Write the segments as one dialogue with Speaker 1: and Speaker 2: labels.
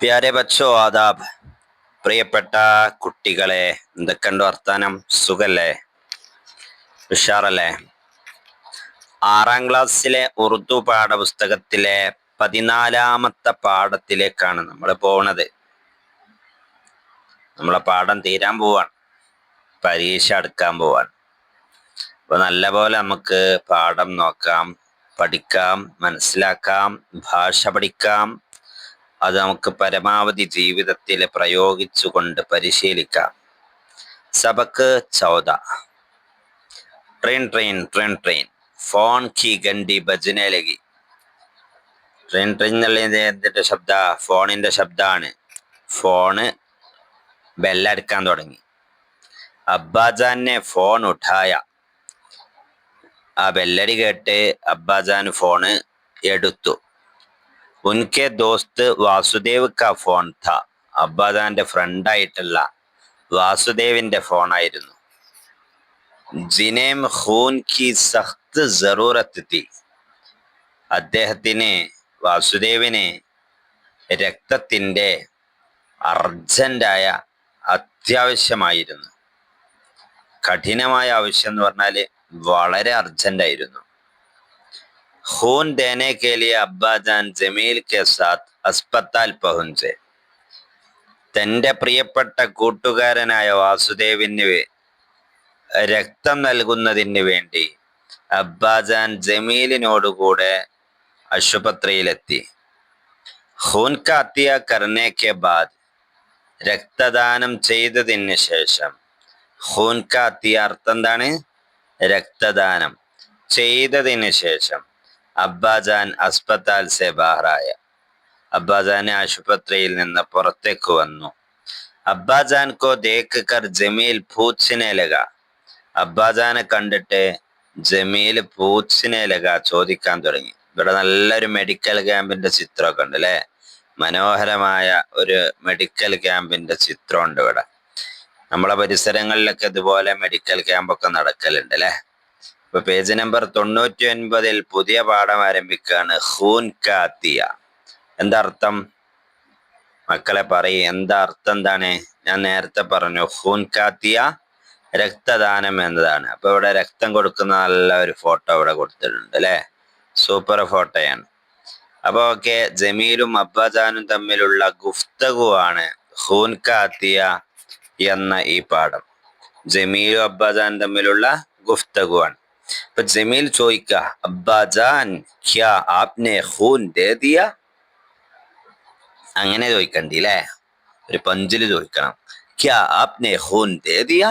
Speaker 1: പ്യാരെ ബച്ചോ ആദാബ്. പ്രിയപ്പെട്ട കുട്ടികളെ, എന്തൊക്കെയുണ്ട് വർത്താനം? സുഖല്ലേ? ഉഷാറല്ലേ? 6ാം ക്ലാസ്സിലെ ഉറുദു പാഠപുസ്തകത്തിലെ 14ാമത്തെ പാഠത്തിലേക്കാണ് നമ്മൾ പോണത്. നമ്മളെ പാഠം തീരാൻ പോവാണ്, പരീക്ഷ അടുക്കാൻ പോവാണ്. അപ്പൊ നല്ലപോലെ നമുക്ക് പാഠം നോക്കാം, പഠിക്കാം, മനസ്സിലാക്കാം, ഭാഷ പഠിക്കാം. അത് നമുക്ക് പരമാവധി ജീവിതത്തിൽ പ്രയോഗിച്ചുകൊണ്ട് പരിശീലിക്കാം. സബക്ക് 14. Train train train train phone കി ഗണ്ടി ബജനെ ലഗി. ട്രെയിൻ ട്രെയിൻ എന്നുള്ളത് എന്തിന്റെ ശബ്ദ? ഫോണിന്റെ ശബ്ദമാണ്. ഫോണ് ബെല്ലടിക്കാൻ തുടങ്ങി. അബ്ബാജാനെ ഫോൺ ഉഠായ. ആ ബെല്ലടി കേട്ട് അബ്ബാജാൻ ഫോണ് എടുത്തു. ഉൻകെ ദോസ്ത് വാസുദേവ് കാ ഫോൺ ഥാ. അബ്ബാജാന്റെ ഫ്രണ്ടായിട്ടുള്ള വാസുദേവിന്റെ ഫോണായിരുന്നു. ജിനേം ഖൂൻ കി സഖ്ത് ജറൂറത്ത് തി. അദ്ദേഹത്തിന്, വാസുദേവിന് രക്തത്തിന്റെ അർജന്റായ അത്യാവശ്യമായിരുന്നു. കഠിനമായ ആവശ്യം എന്ന് പറഞ്ഞാല് വളരെ അർജന്റായിരുന്നു. ഖൂൻ ദേനെ കെ ലിയെ അബ്ബാജാൻ ജമീൽ കെ സാത്ത് അസ്പത്താൽ പഹുഞ്ചെ. തന്റെ പ്രിയപ്പെട്ട കൂട്ടുകാരനായ വാസുദേവിന് രക്തം നൽകുന്നതിന് വേണ്ടി അബ്ബാജാൻ ജമീലിനോടുകൂടെ ആശുപത്രിയിലെത്തി. ഖൂൻ കാ അത്തിയ കർനെ കെ ബാദ്. രക്തദാനം ചെയ്തതിന് ശേഷം. ഖൂൻ കാ അത്തിയ അർത്ഥം എന്താണ്? രക്തദാനം ചെയ്തതിന് ശേഷം. അബ്ബാജാൻ അസ്പത്താൽ സെ ബാഹറായ. അബ്ബാജാൻ ആശുപത്രിയിൽ നിന്ന് പുറത്തേക്ക് വന്നു. അബ്ബാജാൻ കോ ദേഖ് കർ ജമീൽ പൂച്ഛനെ ലഗ. അബ്ബാജാനെ കണ്ടിട്ട് ജമീൽ പൂച്ഛനെ ലഗ, ചോദിക്കാൻ തുടങ്ങി. ഇവിടെ നല്ലൊരു മെഡിക്കൽ ക്യാമ്പിന്റെ ചിത്രമൊക്കെ ഉണ്ട് അല്ലെ? മനോഹരമായ ഒരു മെഡിക്കൽ ക്യാമ്പിന്റെ ചിത്രമുണ്ട് ഇവിടെ. നമ്മളെ പരിസരങ്ങളിലൊക്കെ ഇതുപോലെ മെഡിക്കൽ ക്യാമ്പൊക്കെ നടക്കലുണ്ട് അല്ലെ? ഇപ്പൊ പേജ് നമ്പർ 99 പുതിയ പാഠം ആരംഭിക്കുകയാണ്. ഖൂൻ കാ അത്തിയ. എന്താ അർത്ഥം? മക്കളെ പറയും, എന്താ അർത്ഥം? എന്താണ്? ഞാൻ നേരത്തെ പറഞ്ഞു, ഖൂൻ കാ അത്തിയ രക്തദാനം എന്നതാണ്. അപ്പൊ ഇവിടെ രക്തം കൊടുക്കുന്ന നല്ല ഒരു ഫോട്ടോ ഇവിടെ കൊടുത്തിട്ടുണ്ട് അല്ലെ? സൂപ്പർ ഫോട്ടോയാണ്. അപ്പൊ ഓക്കെ, ജമീലും അബ്ബാജാനും തമ്മിലുള്ള ഗുഫ്തഗുവാണ് ഖൂൻ കാ അത്തിയ എന്ന ഈ പാഠം. ജമീലും അബ്ബാജാനും തമ്മിലുള്ള ഗുഫ്തഗുവാണ്. അപ്പൊ ജമീൽ ചോദിക്ക, അബ്ബാജാൻ ക്യാ ആപ്നെ ഖൂൻ ദേ ദിയ. അങ്ങനെ ചോദിക്കണ്ടി അല്ലേ? ഒരു പഞ്ചില് ചോദിക്കണം. ക്യാ ആപ്നെ ഖൂൻ ദേ ദിയ.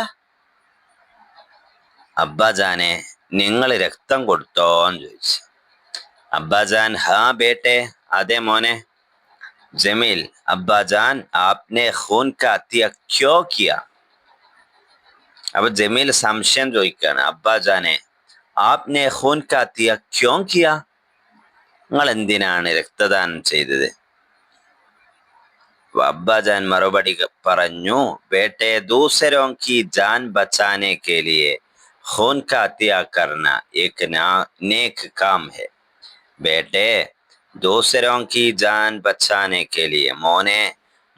Speaker 1: അബ്ബാജാനെ, നിങ്ങൾ രക്തം കൊടുത്തോന്ന് ചോദിച്ചു. അബ്ബാജാൻ, ഹാ ബേട്ടെ, അതെ മോനെ. ജമീൽ, അബ്ബാജാൻ ആപ്നെ ഖൂൻ കാ അത്തിയ ക്യോ കിയ. അപ്പൊ ജമീൽ സംശയം ചോദിക്കാണ്, അബ്ബാജാനെ, ആപ്നെ ഖൂൻ കാ അത്തിയ ക്യോ കിയ. നിങ്ങൾ എന്തിനാണ് രക്തദാനം ചെയ്തത്? അബ്ബാജാൻ മറുപടി പറഞ്ഞു, ബേട്ടെ ദൂസരോ കി ജാൻ ബച്ചാനെ കെ ലിയെ ഖൂൻ കാ അത്തിയ കർന ഏക് നേക് കാം ഹെ. ബേട്ടെ ദൂസരോ കി ജാൻ ബച്ചാനെ കെ ലിയെ. മോനെ,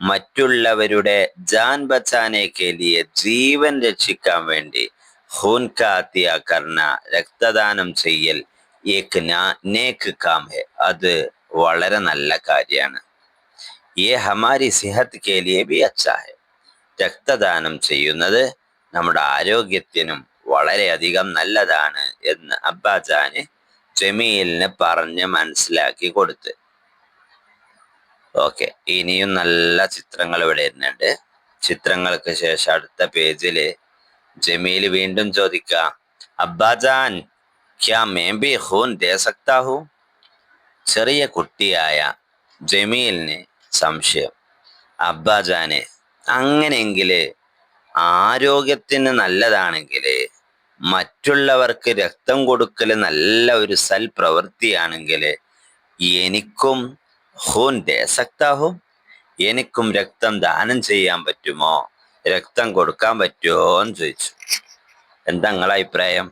Speaker 1: മറ്റുള്ളവരുടെ ജാൻ ബച്ചാനെ കെ ലിയെ, ജീവൻ രക്ഷിക്കാൻ വേണ്ടി, ഖൂൻ കാ അത്തിയ കർന രക്തദാനം ചെയ്യൽ, ഏക് നേക് കാം ഹെ, അത് വളരെ നല്ല കാര്യമാണ്. യേ ഹമാരി സെഹത് കെ ലിയെ ഭി അച്ഛാ ഹെ. രക്തദാനം ചെയ്യുന്നത് നമ്മുടെ ആരോഗ്യത്തിനും വളരെയധികം നല്ലതാണ് എന്ന് അബ്ബാജാന് ജമീലിന് പറഞ്ഞ് മനസ്സിലാക്കി കൊടുത്ത്. ഓക്കെ, ഇനിയും നല്ല ചിത്രങ്ങൾ ഇവിടെ വരുന്നുണ്ട്. ചിത്രങ്ങൾക്ക് ശേഷം അടുത്ത പേജില് ജമീൽ വീണ്ടും ചോദിക്ക, അബ്ബാജാൻ ക്യാ may Bhi Khoon they സക്താ who. ചെറിയ കുട്ടിയായ ജമീലിന് സംശയം. അബ്ബാജാനെ, അങ്ങനെയെങ്കില് ആരോഗ്യത്തിന് നല്ലതാണെങ്കില്, മറ്റുള്ളവർക്ക് രക്തം കൊടുക്കൽ നല്ല ഒരു സൽപ്രവൃത്തിയാണെങ്കിൽ, എനിക്കും ഖൂൻ ദേ സക്താ ഹോ, എനിക്കും രക്തം ദാനം ചെയ്യാൻ പറ്റുമോ, രക്തം കൊടുക്കാൻ പറ്റുമോ എന്ന് ചോദിച്ചു. എന്താ നിങ്ങളെ അഭിപ്രായം?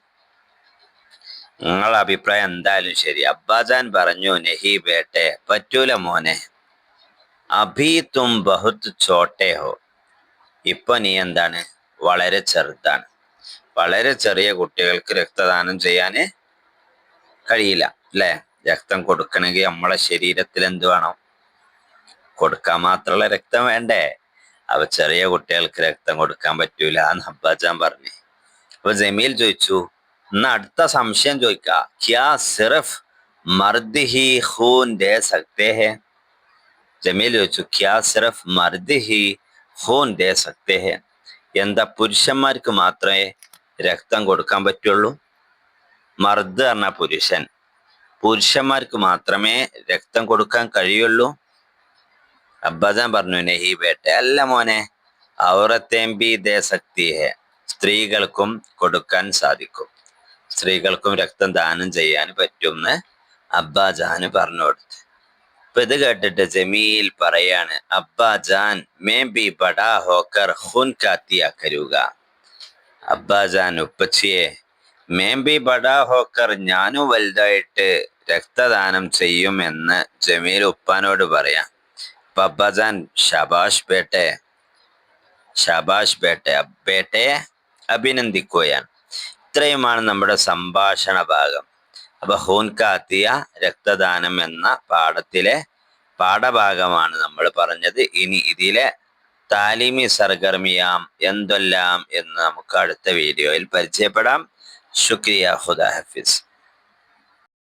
Speaker 1: നിങ്ങളെ അഭിപ്രായം എന്തായാലും ശരി. അബ്ബാജാൻ പറഞ്ഞു, നെഹി ബേട്ടെ, പറ്റൂല മോനെ. അഭി തും ബഹുത് ചോട്ടെ ഹോ. ഇപ്പൊ നീ എന്താണ്, വളരെ ചെറുതാണ്. വളരെ ചെറിയ കുട്ടികൾക്ക് രക്തദാനം ചെയ്യാൻ കഴിയില്ല അല്ലെ. രക്തം കൊടുക്കണമെങ്കിൽ നമ്മളെ ശരീരത്തിൽ എന്ത് വേണം, കൊടുക്കാൻ മാത്രമുള്ള രക്തം വേണ്ടേ. അപ്പൊ ചെറിയ കുട്ടികൾക്ക് രക്തം കൊടുക്കാൻ പറ്റൂല എന്ന് അബ്ബാജാൻ പറഞ്ഞു. അപ്പൊ ജമീൽ ചോദിച്ചു, എന്നാ അടുത്ത സംശയം ചോദിക്ക, ക്യാ സിർഫ് മർദ് ഹി ഖൂൻ ദേ സക്തേ ഹെ. ജമീൽ ചോദിച്ചു, ക്യാ സിർഫ് മർദ് ഹി ഖൂൻ ദേ സക്തേ ഹെ, എന്താ പുരുഷന്മാർക്ക് മാത്രമേ രക്തം കൊടുക്കാൻ പറ്റുള്ളൂ? മർദ് പറഞ്ഞ പുരുഷൻ, പുരുഷന്മാർക്ക് മാത്രമേ രക്തം കൊടുക്കാൻ കഴിയുള്ളൂ? അബ്ബാജാൻ പറഞ്ഞു, നെഹി ബേട്ടെ, അല്ല മോനെ, ഔറത്തേം ബി ദേ സക്തി ഹെ, സ്ത്രീകൾക്കും കൊടുക്കാൻ സാധിക്കും, സ്ത്രീകൾക്കും രക്തം ദാനം ചെയ്യാൻ പറ്റുമെന്ന് അബ്ബാജാന് പറഞ്ഞു കൊടുത്തു. അപ്പൊ ഇത് കേട്ടിട്ട് ജമീൽ പറയാണ്, അബ്ബാജാൻ മേ ബി ബടാ ഹോക്കർ ഖുൻ കാത്തിയാ കരുക. അബ്ബാജാൻ, ഉപ്പച്ചിയെ, മേ ബി ബടാ ഹോക്കർ, ഞാനും വലുതായിട്ട് രക്തദാനം ചെയ്യുമെന്ന് ജമീൽ ഉപ്പാനോട് പറയാം. അപ്പൊ അബ്ബാജാൻ, ഷാബാഷ് ബേട്ടെ, ഷാബാഷ് ബേട്ടെ, ബേട്ടയെ അഭിനന്ദിക്കുകയാണ്. ഇത്രയുമാണ് നമ്മുടെ സംഭാഷണ ഭാഗം. അപ്പൊ ഹൂൻ കാത്തിയ, രക്തദാനം എന്ന പാഠത്തിലെ പാഠഭാഗമാണ് നമ്മൾ പറഞ്ഞത്. ഇനി ഇതിലെ താലീമി സർഗർമിയാം എന്തെല്ലാം എന്ന് നമുക്ക് അടുത്ത വീഡിയോയിൽ പരിചയപ്പെടാം. ശുക്രിയ, ഖുദാ ഹഫീസ്.